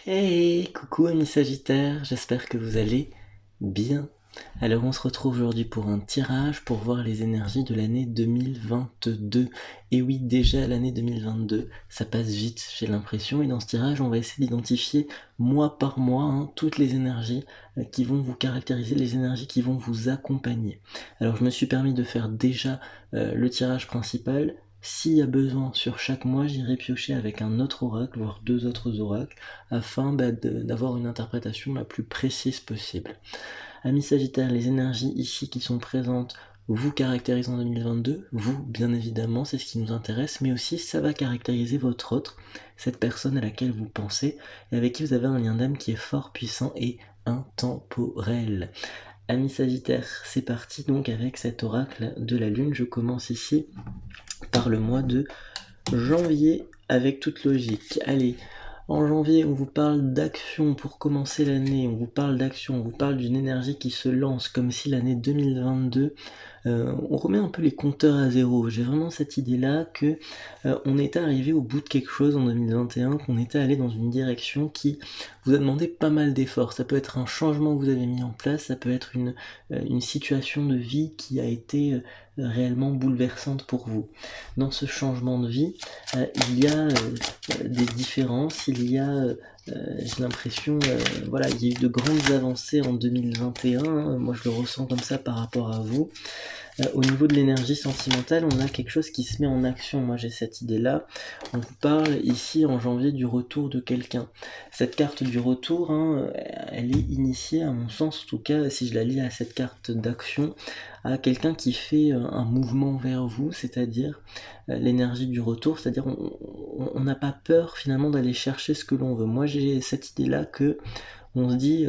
Hey, coucou amis Sagittaires, j'espère que vous allez bien. Alors on se retrouve aujourd'hui pour un tirage pour voir les énergies de l'année 2022. Et oui, déjà l'année 2022, ça passe vite, j'ai l'impression. Et dans ce tirage, on va essayer d'identifier mois par mois toutes les énergies qui vont vous caractériser, les énergies qui vont vous accompagner. Alors je me suis permis de faire déjà le tirage principal. S'il y a besoin sur chaque mois, j'irai piocher avec un autre oracle, voire deux autres oracles, afin d'avoir une interprétation la plus précise possible. Amis Sagittaire, les énergies ici qui sont présentes vous caractérisent en 2022, vous bien évidemment, c'est ce qui nous intéresse, mais aussi ça va caractériser votre autre, cette personne à laquelle vous pensez et avec qui vous avez un lien d'âme qui est fort, puissant et intemporel. Amis Sagittaire, c'est parti donc avec cet oracle de la Lune. Je commence ici par le mois de janvier avec toute logique. Allez, en janvier, on vous parle d'action pour commencer l'année, on vous parle d'action, on vous parle d'une énergie qui se lance comme si l'année 2022, on remet un peu les compteurs à zéro. J'ai vraiment cette idée-là que on était arrivé au bout de quelque chose en 2021, qu'on était allé dans une direction qui vous a demandé pas mal d'efforts. Ça peut être un changement que vous avez mis en place, ça peut être une situation de vie qui a été réellement bouleversante pour vous. Dans ce changement de vie, il y a des différences, il y a, j'ai l'impression, voilà, il y a eu de grandes avancées en 2021, moi je le ressens comme ça par rapport à vous. Au niveau de l'énergie sentimentale, on a quelque chose qui se met en action. Moi, j'ai cette idée-là. On vous parle ici en janvier du retour de quelqu'un. Cette carte du retour, elle est initiée, à mon sens, en tout cas, si je la lis à cette carte d'action, à quelqu'un qui fait un mouvement vers vous, c'est-à-dire l'énergie du retour, c'est-à-dire on n'a pas peur finalement d'aller chercher ce que l'on veut. Moi, j'ai cette idée-là que on se dit,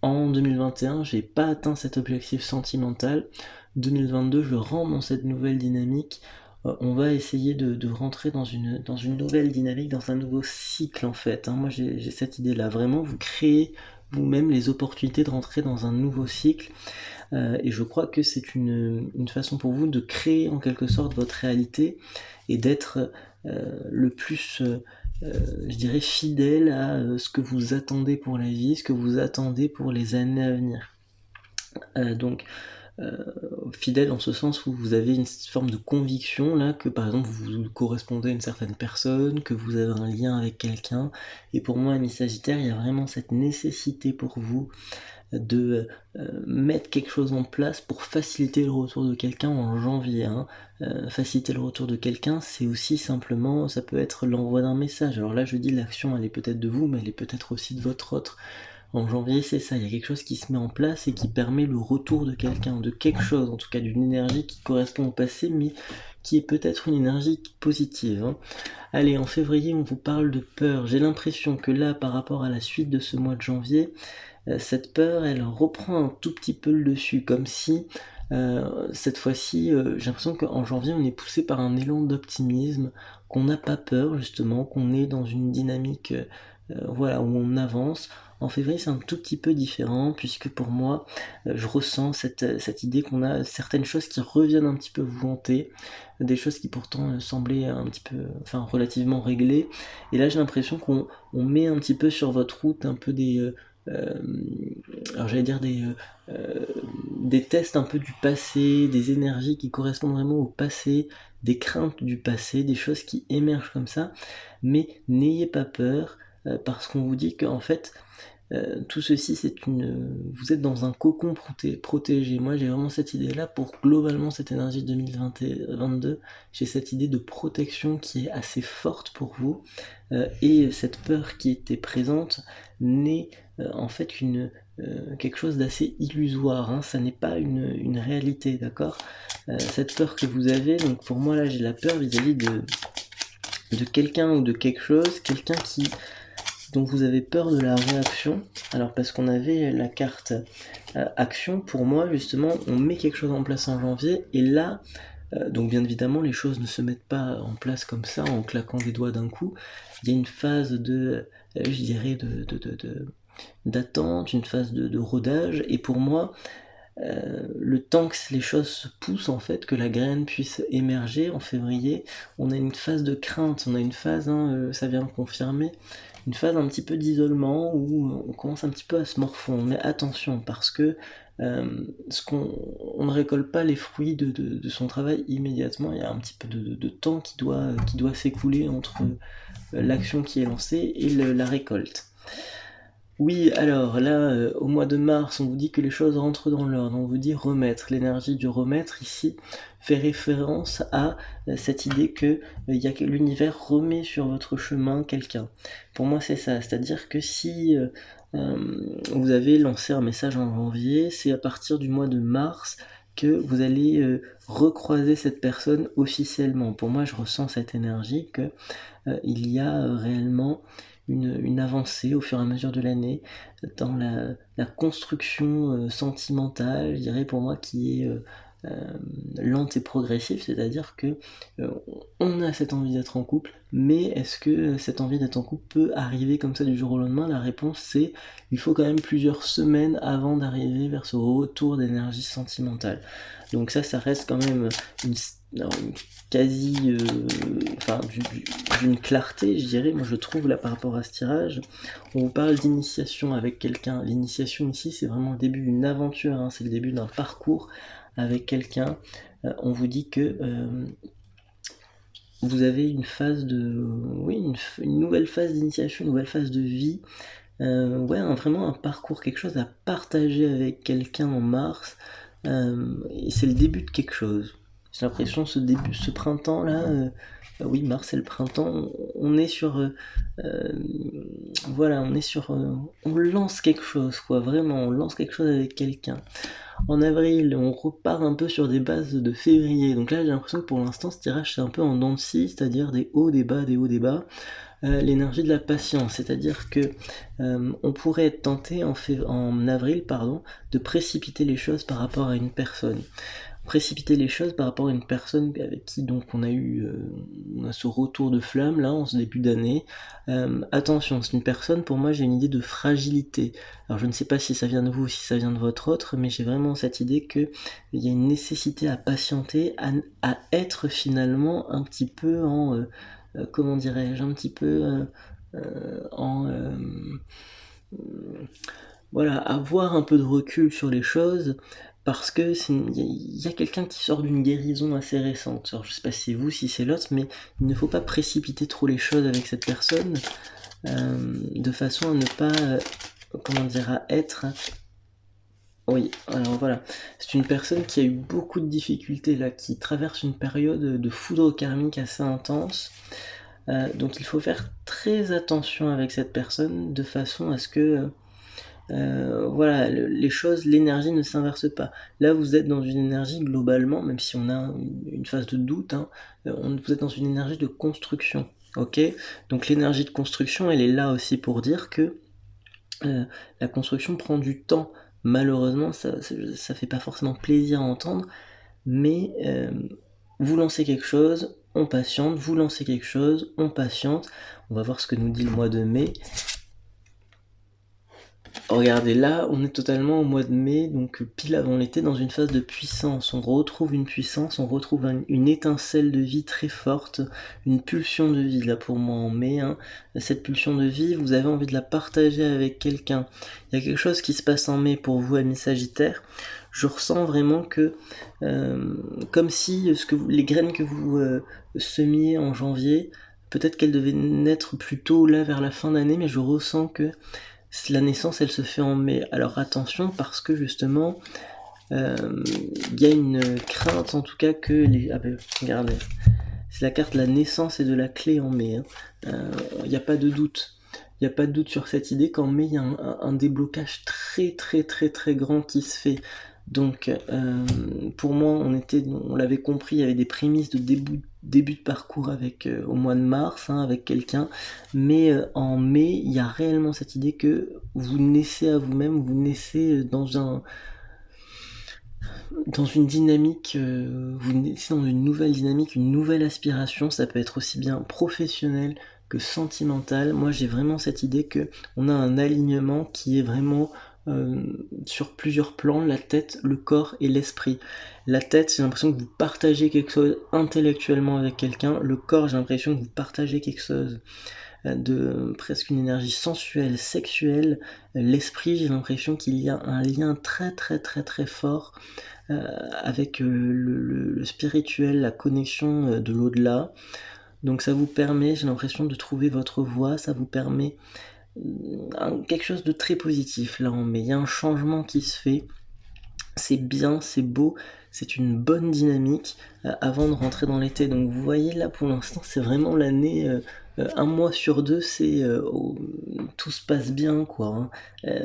en 2021, j'ai pas atteint cet objectif sentimental. 2022, je rentre dans cette nouvelle dynamique. On va essayer de rentrer dans une nouvelle dynamique, dans un nouveau cycle en fait. Moi j'ai cette idée-là. Vraiment, vous créez vous-même les opportunités de rentrer dans un nouveau cycle. Et je crois que c'est une façon pour vous de créer en quelque sorte votre réalité et d'être le plus, je dirais, fidèle à ce que vous attendez pour la vie, ce que vous attendez pour les années à venir. Donc, fidèle en ce sens où vous avez une forme de conviction là que par exemple vous correspondez à une certaine personne, que vous avez un lien avec quelqu'un. Et pour moi, ami Sagittaire, il y a vraiment cette nécessité pour vous de mettre quelque chose en place pour faciliter le retour de quelqu'un en janvier. Faciliter le retour de quelqu'un, c'est aussi simplement, ça peut être l'envoi d'un message. Alors là, je dis l'action, elle est peut-être de vous, mais elle est peut-être aussi de votre autre. En janvier, c'est ça, il y a quelque chose qui se met en place et qui permet le retour de quelqu'un, de quelque chose, en tout cas d'une énergie qui correspond au passé, mais qui est peut-être une énergie positive. Allez, en février, on vous parle de peur. J'ai l'impression que là, par rapport à la suite de ce mois de janvier, cette peur, elle reprend un tout petit peu le dessus, comme si cette fois-ci, j'ai l'impression qu'en janvier, on est poussé par un élan d'optimisme, qu'on n'a pas peur justement, qu'on est dans une dynamique voilà, où on avance. En février, c'est un tout petit peu différent, puisque pour moi, je ressens cette idée qu'on a certaines choses qui reviennent un petit peu vous hanter, des choses qui pourtant semblaient un petit peu, enfin relativement réglées. Et là, j'ai l'impression qu'on met un petit peu sur votre route un peu euh, alors j'allais dire des tests un peu du passé, des énergies qui correspondent vraiment au passé, des craintes du passé, des choses qui émergent comme ça. Mais n'ayez pas peur, parce qu'on vous dit qu'en fait, tout ceci, vous êtes dans un cocon protégé. Moi, j'ai vraiment cette idée-là pour globalement cette énergie 2022. J'ai cette idée de protection qui est assez forte pour vous. Et cette peur qui était présente n'est en fait quelque chose d'assez illusoire. Ça n'est pas une réalité, d'accord. Cette peur que vous avez, donc pour moi là, j'ai la peur vis-à-vis de quelqu'un ou de quelque chose, quelqu'un dont vous avez peur de la réaction. Alors parce qu'on avait la carte action, pour moi justement, on met quelque chose en place en janvier, et là, donc bien évidemment, les choses ne se mettent pas en place comme ça, en claquant des doigts d'un coup. Il y a une phase je dirais, d'attente, une phase de rodage, et pour moi, le temps que les choses se poussent, en fait, que la graine puisse émerger en février, on a une phase de crainte, on a une phase, ça vient de confirmer, une phase un petit peu d'isolement où on commence un petit peu à se morfondre. Mais attention, parce que on ne récolte pas les fruits de son travail immédiatement, il y a un petit peu de temps qui doit s'écouler entre l'action qui est lancée et la récolte. Oui, alors là, au mois de mars, on vous dit que les choses rentrent dans l'ordre, on vous dit remettre. L'énergie du remettre ici fait référence à cette idée que l'univers remet sur votre chemin quelqu'un. Pour moi, c'est ça, c'est-à-dire que si vous avez lancé un message en janvier, c'est à partir du mois de mars que vous allez recroiser cette personne officiellement. Pour moi, je ressens cette énergie que il y a réellement une avancée au fur et à mesure de l'année dans la construction sentimentale, je dirais pour moi, qui est lente et progressive, c'est-à-dire que on a cette envie d'être en couple, mais est-ce que cette envie d'être en couple peut arriver comme ça du jour au lendemain? La réponse c'est il faut quand même plusieurs semaines avant d'arriver vers ce retour d'énergie sentimentale. Donc ça reste quand même une quasi, d'une clarté, je dirais, moi je trouve là par rapport à ce tirage. On vous parle d'initiation avec quelqu'un. L'initiation ici, c'est vraiment le début d'une aventure, hein, c'est le début d'un parcours avec quelqu'un. On vous dit que vous avez une phase de, oui, une nouvelle phase d'initiation, une nouvelle phase de vie. Vraiment un parcours, quelque chose à partager avec quelqu'un en mars. Et c'est le début de quelque chose. J'ai l'impression ce printemps là, oui mars c'est le printemps, on est sur, on lance quelque chose quoi, vraiment on lance quelque chose avec quelqu'un. En avril, on repart un peu sur des bases de février, donc là j'ai l'impression que pour l'instant ce tirage c'est un peu en dents de scie, c'est-à-dire des hauts, des bas, des hauts, des bas. L'énergie de la patience, c'est-à-dire que on pourrait être tenté en avril de précipiter les choses par rapport à une personne. Précipiter les choses par rapport à une personne avec qui donc on a ce retour de flamme là en ce début d'année. Attention, c'est une personne, pour moi j'ai une idée de fragilité. Alors je ne sais pas si ça vient de vous ou si ça vient de votre autre, mais j'ai vraiment cette idée que il y a une nécessité à patienter, à être finalement un petit peu en comment dirais-je, un petit peu en voilà, avoir un peu de recul sur les choses, parce que il y a quelqu'un qui sort d'une guérison assez récente. Alors, je sais pas si c'est vous, si c'est l'autre, mais il ne faut pas précipiter trop les choses avec cette personne, de façon à ne pas, comment dire, à être. Oui, alors voilà, c'est une personne qui a eu beaucoup de difficultés là, qui traverse une période de foudre karmique assez intense. Donc il faut faire très attention avec cette personne de façon à ce que voilà, les choses, l'énergie ne s'inverse pas. Là, vous êtes dans une énergie globalement, même si on a une phase de doute, hein, vous êtes dans une énergie de construction. Ok, donc l'énergie de construction, elle est là aussi pour dire que la construction prend du temps. Malheureusement, ça fait pas forcément plaisir à entendre, mais vous lancez quelque chose, on patiente, vous lancez quelque chose, on patiente. On va voir ce que nous dit le mois de mai. Regardez, là, on est totalement au mois de mai, donc pile avant l'été, dans une phase de puissance. On retrouve une puissance, on retrouve une étincelle de vie très forte, une pulsion de vie, là pour moi en mai. Hein. Cette pulsion de vie, vous avez envie de la partager avec quelqu'un. Il y a quelque chose qui se passe en mai pour vous, amis Sagittaires. Je ressens vraiment que, comme si les graines que vous semiez en janvier, peut-être qu'elles devaient naître plus tôt là vers la fin d'année, mais je ressens que la naissance elle se fait en mai. Alors attention parce que justement il y a une crainte en tout cas que les... Ah ben regardez, c'est la carte de la naissance et de la clé en mai. Il n'y a pas de doute. Il n'y a pas de doute sur cette idée qu'en mai il y a un déblocage très très très très grand qui se fait. Donc pour moi on l'avait compris, il y avait des prémices de début de parcours avec au mois de mars avec quelqu'un, mais en mai il y a réellement cette idée que vous naissez à vous-même, vous naissez dans une dynamique, vous naissez dans une nouvelle dynamique, une nouvelle aspiration. Ça peut être aussi bien professionnel que sentimental. Moi j'ai vraiment cette idée que on a un alignement qui est vraiment sur plusieurs plans, la tête, le corps et l'esprit. La tête, j'ai l'impression que vous partagez quelque chose intellectuellement avec quelqu'un. Le corps, j'ai l'impression que vous partagez quelque chose de presque une énergie sensuelle, sexuelle. L'esprit, j'ai l'impression qu'il y a un lien très très très très fort avec le spirituel, la connexion de l'au-delà. Donc ça vous permet, j'ai l'impression, de trouver votre voie, ça vous permet quelque chose de très positif. Là, mais il y a un changement qui se fait. C'est bien, c'est beau, c'est une bonne dynamique avant de rentrer dans l'été. Donc vous voyez là pour l'instant c'est vraiment l'année, un mois sur deux, tout se passe bien quoi. Hein.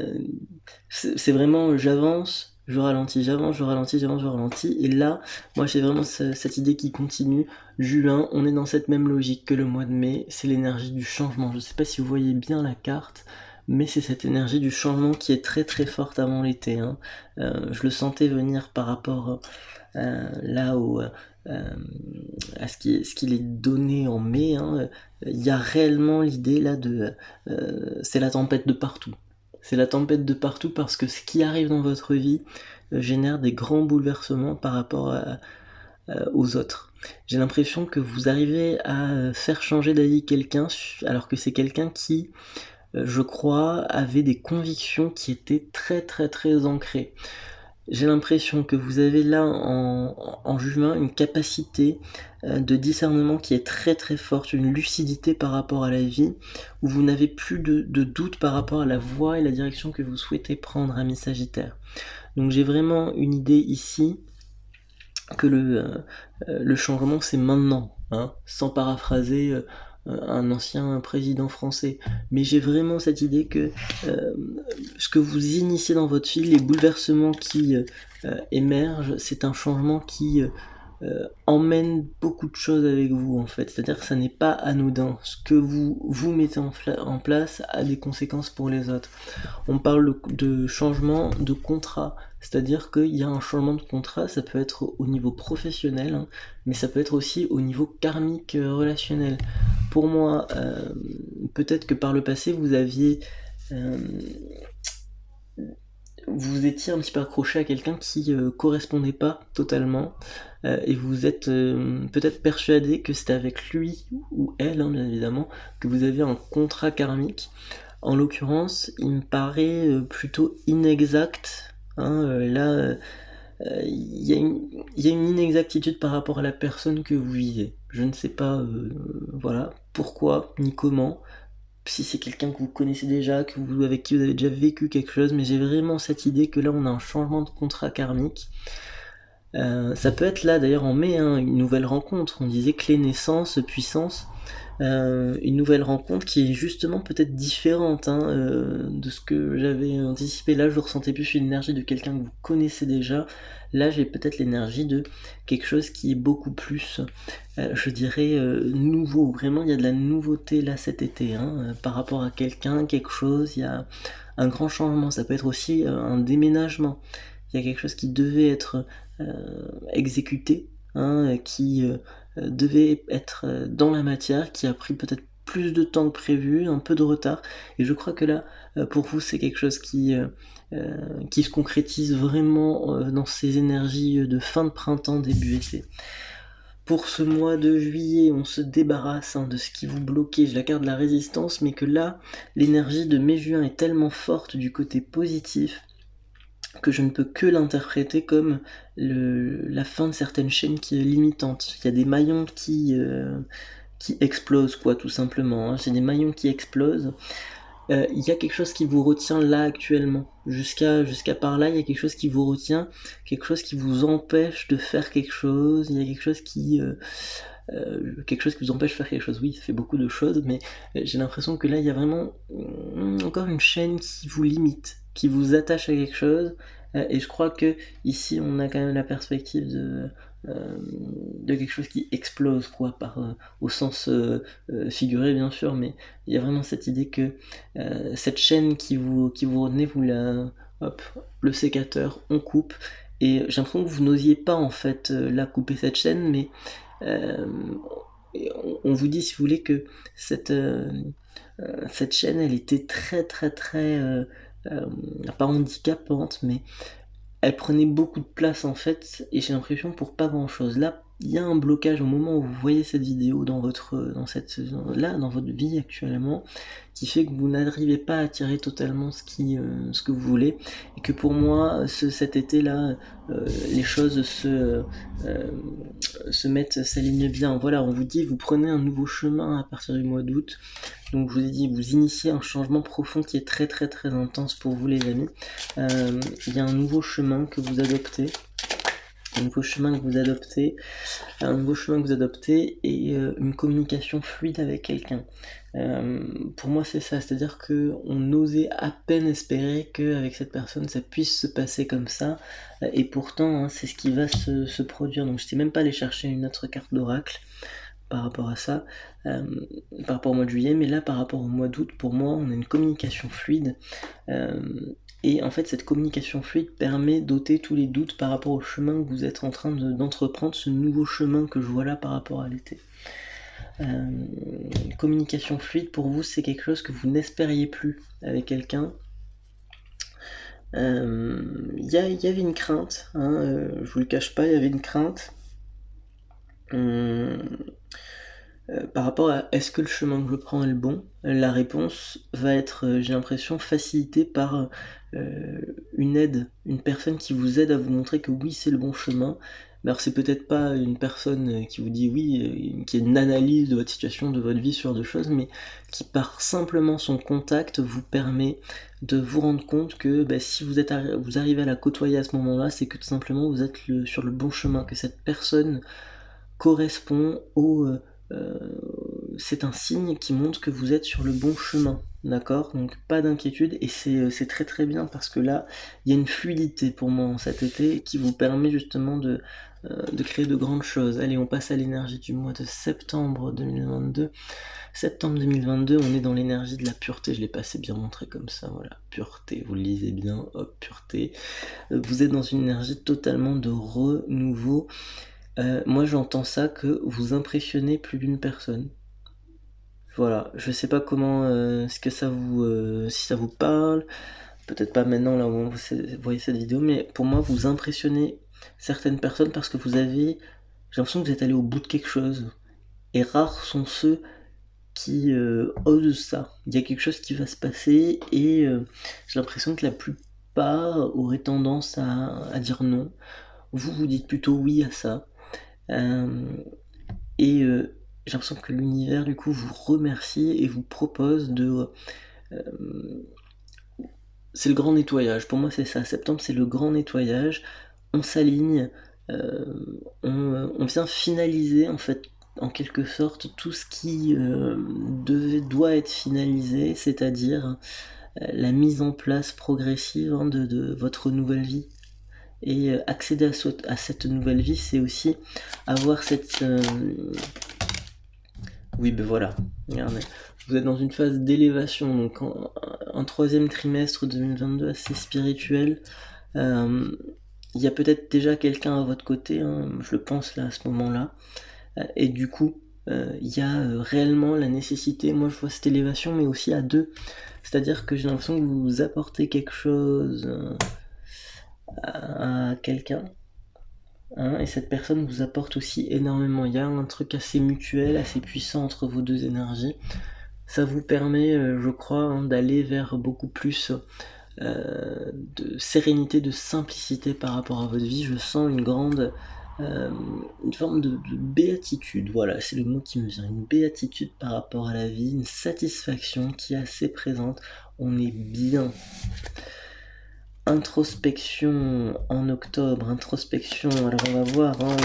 C'est vraiment j'avance, je ralentis, j'avance, je ralentis, j'avance, je ralentis. Et là, moi j'ai vraiment cette idée qui continue. Juin, on est dans cette même logique que le mois de mai, c'est l'énergie du changement. Je sais pas si vous voyez bien la carte, mais c'est cette énergie du changement qui est très très forte avant l'été. Hein. Je le sentais venir par rapport là à ce qu'il est donné en mai. Hein. Il y a réellement l'idée là de... c'est la tempête de partout. C'est la tempête de partout parce que ce qui arrive dans votre vie génère des grands bouleversements par rapport aux autres. J'ai l'impression que vous arrivez à faire changer d'avis quelqu'un alors que c'est quelqu'un qui je crois, avait des convictions qui étaient très très très ancrées. J'ai l'impression que vous avez là en juin une capacité de discernement qui est très très forte, une lucidité par rapport à la vie, où vous n'avez plus de doute par rapport à la voie et la direction que vous souhaitez prendre, ami Sagittaire. Donc j'ai vraiment une idée ici que le changement c'est maintenant, hein, sans paraphraser un ancien président français. Mais j'ai vraiment cette idée que ce que vous initiez dans votre vie, les bouleversements qui émergent, c'est un changement qui emmène beaucoup de choses avec vous en fait. C'est-à-dire que ça n'est pas anodin. Ce que vous mettez en place a des conséquences pour les autres. On parle de changement de contrat. C'est-à-dire qu'il y a un changement de contrat, ça peut être au niveau professionnel, hein, mais ça peut être aussi au niveau karmique relationnel. Pour moi, peut-être que par le passé, vous étiez un petit peu accroché à quelqu'un qui correspondait pas totalement, et vous êtes peut-être persuadé que c'était avec lui ou elle, hein, bien évidemment, que vous avez un contrat karmique. En l'occurrence, il me paraît plutôt inexact. Hein, là, il y a une inexactitude par rapport à la personne que vous visez. Je ne sais pas voilà, pourquoi ni comment, si c'est quelqu'un que vous connaissez déjà, avec qui vous avez déjà vécu quelque chose, mais j'ai vraiment cette idée que là on a un changement de contrat karmique. Ça peut être là d'ailleurs en mai, hein, une nouvelle rencontre. On disait clé, naissance, puissance. Une nouvelle rencontre qui est justement peut-être différente hein, de ce que j'avais anticipé. Là, je ressentais plus une énergie de quelqu'un que vous connaissez déjà. Là, j'ai peut-être l'énergie de quelque chose qui est beaucoup plus, je dirais, nouveau. Vraiment, il y a de la nouveauté là cet été, hein, par rapport à quelqu'un, quelque chose. Il y a un grand changement. Ça peut être aussi un déménagement. Il y a quelque chose qui devait être exécuté, hein, qui devait être dans la matière, qui a pris peut-être plus de temps que prévu, un peu de retard, et je crois que là, pour vous, c'est quelque chose qui se concrétise vraiment dans ces énergies de fin de printemps, début été. Pour ce mois de juillet, on se débarrasse hein, de ce qui vous bloquait, je la carte de la résistance, mais que là, l'énergie de mai-juin est tellement forte du côté positif, que je ne peux que l'interpréter comme la fin de certaines chaînes qui est limitante. Il y a des maillons qui explosent, quoi, tout simplement. Hein. C'est des maillons qui explosent. Il y a quelque chose qui vous retient là actuellement. Jusqu'à par là, il y a quelque chose qui vous retient, quelque chose qui vous empêche de faire quelque chose. Il y a quelque chose qui vous empêche de faire quelque chose. Oui, ça fait beaucoup de choses, mais j'ai l'impression que là, il y a vraiment encore une chaîne qui vous limite, qui vous attache à quelque chose. Et je crois que ici, on a quand même la perspective de quelque chose qui explose, quoi, au sens figuré, bien sûr, mais il y a vraiment cette idée que cette chaîne qui vous retenait, vous la... Hop, le sécateur, on coupe. Et j'ai l'impression que vous n'osiez pas, en fait, la couper, cette chaîne, mais on vous dit, si vous voulez, que cette chaîne, elle était très très très pas handicapante, mais elle prenait beaucoup de place en fait, et j'ai l'impression pour pas grand chose. Là, il y a un blocage au moment où vous voyez cette vidéo dans votre vie actuellement, qui fait que vous n'arrivez pas à attirer totalement ce que vous voulez, et que pour moi, cet été-là, les choses s'alignent bien. Voilà, on vous dit, vous prenez un nouveau chemin à partir du mois d'août. Donc je vous ai dit, vous initiez un changement profond qui est très très très intense pour vous les amis. Il y a un nouveau chemin que vous adoptez. Un nouveau chemin que vous adoptez et une communication fluide avec quelqu'un. Pour moi c'est ça, c'est-à-dire que on osait à peine espérer qu'avec cette personne ça puisse se passer comme ça, et pourtant hein, c'est ce qui va se produire. Donc je n'étais même pas allé chercher une autre carte d'oracle par rapport à ça, par rapport au mois de juillet, mais là par rapport au mois d'août, pour moi on a une communication fluide, et en fait cette communication fluide permet d'ôter tous les doutes par rapport au chemin que vous êtes en train d'entreprendre, ce nouveau chemin que je vois là par rapport à l'été. Communication fluide pour vous c'est quelque chose que vous n'espériez plus avec quelqu'un. Y avait une crainte, hein, je vous le cache pas, il y avait une crainte. Par rapport à est-ce que le chemin que je prends est le bon, la réponse va être, j'ai l'impression, facilitée par une personne qui vous aide à vous montrer que oui, c'est le bon chemin. Mais alors c'est peut-être pas une personne qui vous dit oui, qui est une analyse de votre situation, de votre vie sur deux choses, mais qui par simplement son contact vous permet de vous rendre compte que si vous arrivez à la côtoyer à ce moment-là, c'est que tout simplement vous êtes sur le bon chemin, que cette personne correspond c'est un signe qui montre que vous êtes sur le bon chemin, d'accord? Donc pas d'inquiétude, et c'est très très bien parce que là, il y a une fluidité pour moi en cet été qui vous permet justement de créer de grandes choses. Allez, on passe à l'énergie du mois de septembre 2022. Septembre 2022, on est dans l'énergie de la pureté, je l'ai pas assez bien montré comme ça, voilà, pureté, vous le lisez bien, hop, pureté. Vous êtes dans une énergie totalement de renouveau. Moi j'entends ça que vous impressionnez plus d'une personne. Voilà, je sais pas comment, est-ce que ça vous, si ça vous parle, peut-être pas maintenant là où vous voyez cette vidéo, mais pour moi vous impressionnez certaines personnes parce que j'ai l'impression que vous êtes allé au bout de quelque chose. Et rares sont ceux qui osent ça. Il y a quelque chose qui va se passer et j'ai l'impression que la plupart auraient tendance à dire non. Vous dites plutôt oui à ça. Et j'ai l'impression que l'univers du coup vous remercie et vous propose c'est le grand nettoyage. Pour moi c'est ça, septembre c'est le grand nettoyage. On s'aligne, on vient finaliser en fait en quelque sorte tout ce qui doit être finalisé, c'est-à-dire la mise en place progressive de votre nouvelle vie. Et accéder à cette nouvelle vie, c'est aussi avoir cette... Oui, ben voilà, regardez. Vous êtes dans une phase d'élévation, donc un troisième trimestre 2022 assez spirituel. Il y a peut-être déjà quelqu'un à votre côté, hein, je le pense là à ce moment-là. Et du coup, il y a réellement la nécessité, moi je vois cette élévation, mais aussi à deux. C'est-à-dire que j'ai l'impression que vous apportez quelque chose à quelqu'un, hein, et cette personne vous apporte aussi énormément. Il y a un truc assez mutuel, assez puissant entre vos deux énergies. Ça vous permet, je crois, hein, d'aller vers beaucoup plus de sérénité, de simplicité par rapport à votre vie. Je sens une grande... une forme de béatitude, voilà, c'est le mot qui me vient, une béatitude par rapport à la vie, une satisfaction qui est assez présente. On est bien. Introspection en octobre, introspection, alors on va voir, hein,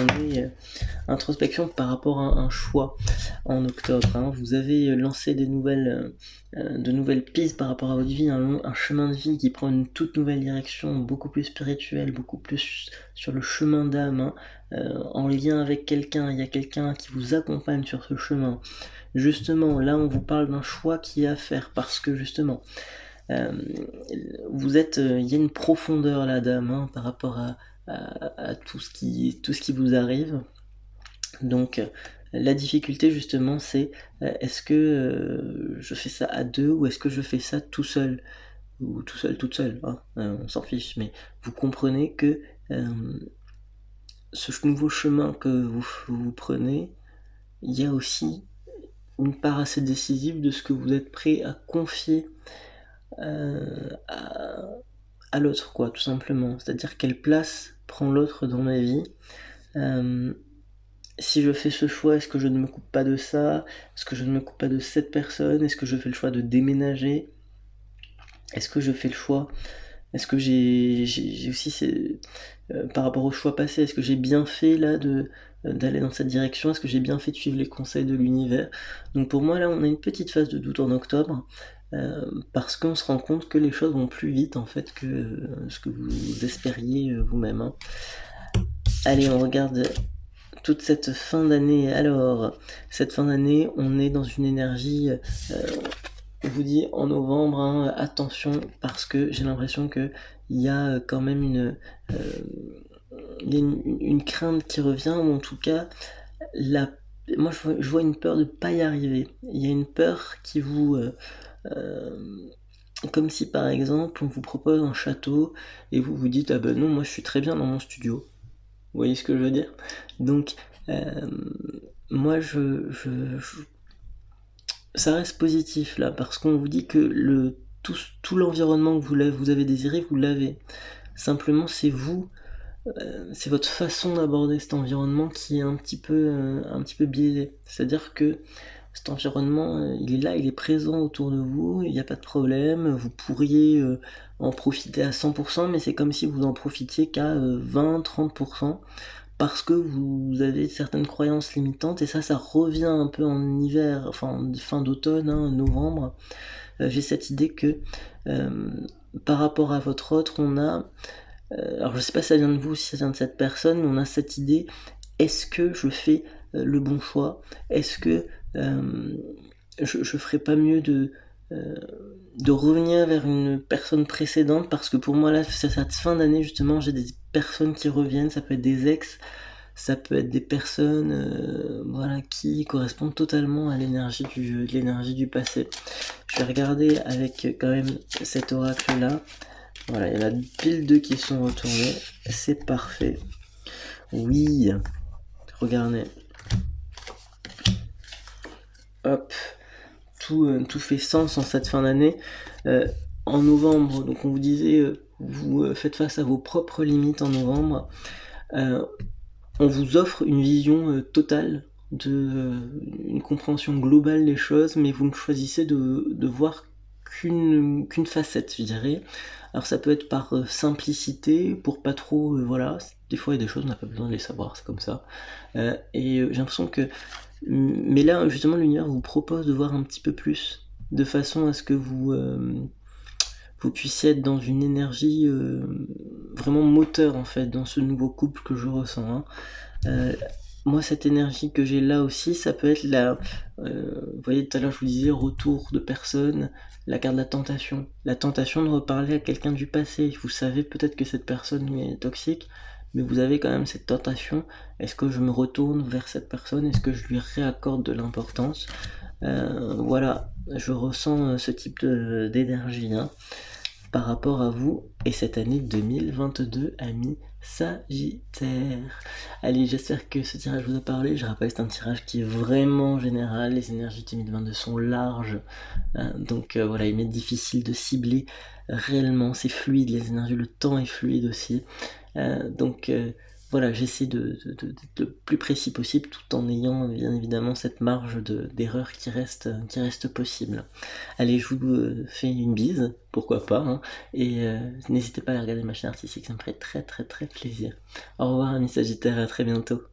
introspection par rapport à un choix en octobre, hein. Vous avez lancé de nouvelles pistes par rapport à votre vie, un chemin de vie qui prend une toute nouvelle direction, beaucoup plus spirituelle, beaucoup plus sur le chemin d'âme, hein, en lien avec quelqu'un. Il y a quelqu'un qui vous accompagne sur ce chemin. Justement, là on vous parle d'un choix qui est à faire parce que justement, il y a une profondeur là d'âme, hein, par rapport à tout ce qui vous arrive. Donc la difficulté justement c'est est-ce que je fais ça à deux ou est-ce que je fais ça tout seul? ou tout seul, toute seule, hein, on s'en fiche, mais vous comprenez que ce nouveau chemin que vous prenez, il y a aussi une part assez décisive de ce que vous êtes prêt à confier à l'autre, quoi, tout simplement. C'est-à-dire quelle place prend l'autre dans ma vie. Si je fais ce choix, est-ce que je ne me coupe pas de ça? Est-ce que je ne me coupe pas de cette personne? Est-ce que je fais le choix de déménager? Est-ce que je fais le choix? Est-ce que j'ai aussi par rapport au choix passé, est-ce que j'ai bien fait là d'aller dans cette direction? Est-ce que j'ai bien fait de suivre les conseils de l'univers? Donc pour moi là, on a une petite phase de doute en octobre, parce qu'on se rend compte que les choses vont plus vite en fait que ce que vous espériez vous-même, hein. Allez, on regarde toute cette fin d'année. Alors, cette fin d'année, on est dans une énergie, je vous dis en novembre, hein, attention, parce que j'ai l'impression qu'il y a quand même une crainte qui revient, ou en tout cas, moi je vois une peur de ne pas y arriver. Il y a une peur qui vous... comme si par exemple on vous propose un château et vous vous dites ah ben non, moi je suis très bien dans mon studio. Vous voyez ce que je veux dire? Donc moi ça reste positif là, parce qu'on vous dit que tout l'environnement que vous avez désiré, vous l'avez. Simplement c'est c'est votre façon d'aborder cet environnement qui est un petit peu biaisée. C'est-à-dire que cet environnement, il est là, il est présent autour de vous, il n'y a pas de problème, vous pourriez en profiter à 100%, mais c'est comme si vous en profitiez qu'à 20-30%, parce que vous avez certaines croyances limitantes, et ça revient un peu en hiver, enfin en fin d'automne, hein, novembre. J'ai cette idée que par rapport à votre autre, on a... alors je sais pas si ça vient de vous, si ça vient de cette personne, mais on a cette idée, est-ce que je fais le bon choix? Est-ce que je ferais pas mieux de revenir vers une personne précédente? Parce que pour moi là, cette fin d'année justement, j'ai des personnes qui reviennent, ça peut être des ex, ça peut être des personnes voilà, qui correspondent totalement à l'énergie du passé. Je vais regarder avec quand même cet oracle là. Voilà, il y en a pile 2 qui sont retournés, c'est parfait. Oui, regardez. Hop, tout fait sens en cette fin d'année. En novembre, donc on vous disait, vous faites face à vos propres limites en novembre. On vous offre une vision totale, une compréhension globale des choses, mais vous ne choisissez de voir qu'une facette, je dirais. Alors ça peut être par simplicité, pour pas trop, voilà, des fois il y a des choses on n'a pas besoin de les savoir, c'est comme ça. Et j'ai l'impression que... Mais là, justement, l'univers vous propose de voir un petit peu plus, de façon à ce que vous puissiez être dans une énergie vraiment moteur, en fait, dans ce nouveau couple que je ressens, hein. Moi, cette énergie que j'ai là aussi, ça peut être vous voyez, tout à l'heure, je vous disais, retour de personne, la carte de la tentation. La tentation de reparler à quelqu'un du passé. Vous savez peut-être que cette personne est toxique, mais vous avez quand même cette tentation. Est-ce que je me retourne vers cette personne? Est-ce que je lui réaccorde de l'importance? Voilà, je ressens ce type d'énergie, hein, par rapport à vous et cette année 2022, amis Sagittaire. Allez, j'espère que ce tirage vous a parlé. Je rappelle, c'est un tirage qui est vraiment général. Les énergies 2022 sont larges, donc voilà, il m'est difficile de cibler réellement. C'est fluide, les énergies, le temps est fluide aussi. Donc voilà, j'essaie d'être le plus précis possible, tout en ayant bien évidemment cette marge d'erreur qui reste possible. Allez, je vous fais une bise, pourquoi pas, hein, et n'hésitez pas à regarder ma chaîne artistique, ça me ferait très très très plaisir. Au revoir amis Sagittaires, à très bientôt.